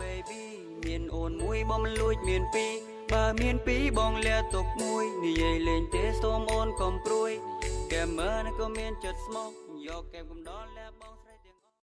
baby មានអូនមួយបងមិនលួចមានពីរបើមានពីរបងលាទុកមួយនិយាយលេងទេសូមអូនកុំព្រួយแก้มមើលក៏មានចិត្តស្មោះយកแก้มកំដរលាបងស្រីទាំងអស់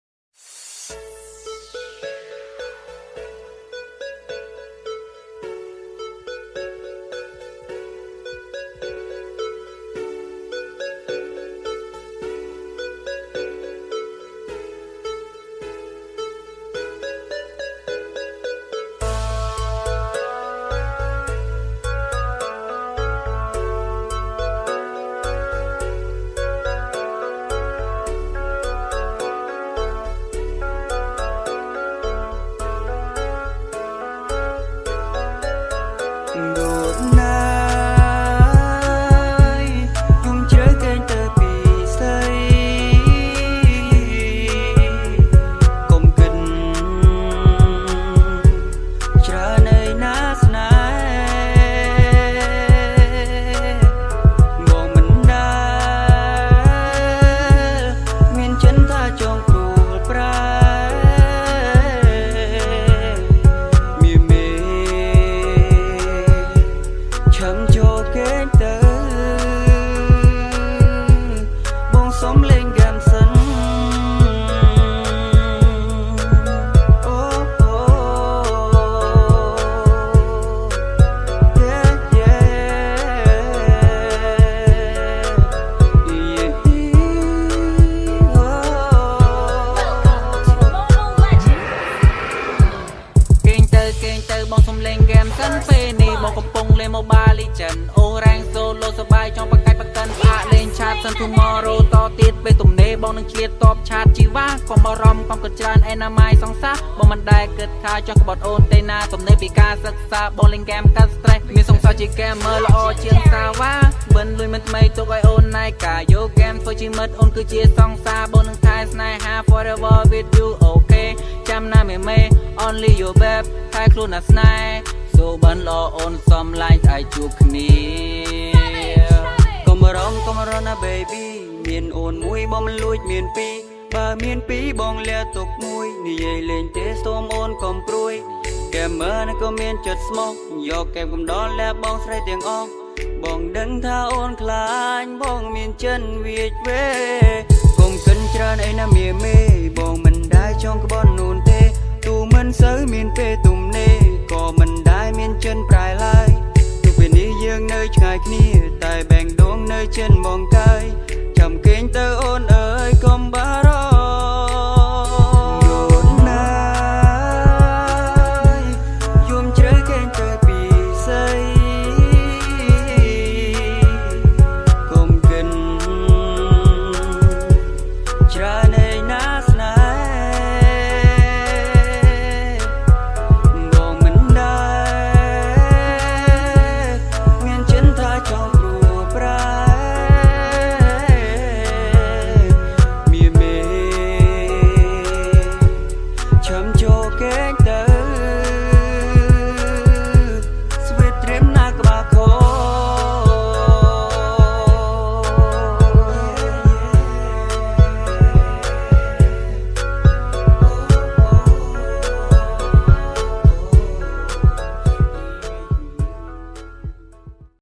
Mobile Legend អូរ៉ាំង solo សបាយចង់បកាច់បកិនផ្អាកលេងឆាតសិន tomorrow តទៀតពេលទំនេរបងនឹងឆ្លៀតតបឆាតជីវ៉ាកុំបារម្ភកុំគិតច្រើនឯណាម៉ាយសង្សារបងមិនដែលគិតថាចង់ក្បត់អូនទេណាទំនេរពីការសិក្សាបងលេងហ្គេមកាត់ stress មានសង្សារជា gamer ល្អជាងសាវ៉ាបិណ្ឌលុយមិនថ្មីទុកឲ្យអូនណៃកាយកហ្គេមធ្វើជាមិត្តអូនគឺជាសង្សារបងនឹងថែស្នេហា forever with you okay ចាំណាមេ only your babe ថែខ្លួនណាស្នេហ៍សូបានល្អអូនសំឡាញ់ឲ្យជួបគ្នាកុំរំណា baby មានអូនមួយបងមិនលួចមានពីរបើមានពីរបងលាទុកមួយនិយាយលេងទេសូមអូនកុំព្រួយแก้มមើលក៏មានចិត្តស្មោះយកแก้มកំដរលាបងស្រីទាំងអស់បងដឹងថាអូនខ្លាញ់បងមានចិនវាចវេកុំគិនច្រើនអីណាមេបងមិនដែលចង់ក្បត់នូនទេទូមិនសូវមានពេលទំនេរក៏មិនដែលមានចិនប្រែឡើយទោះពេលនេះយើងនៅឆ្ងាយគ្នាតែបែងដងនៅចិនបង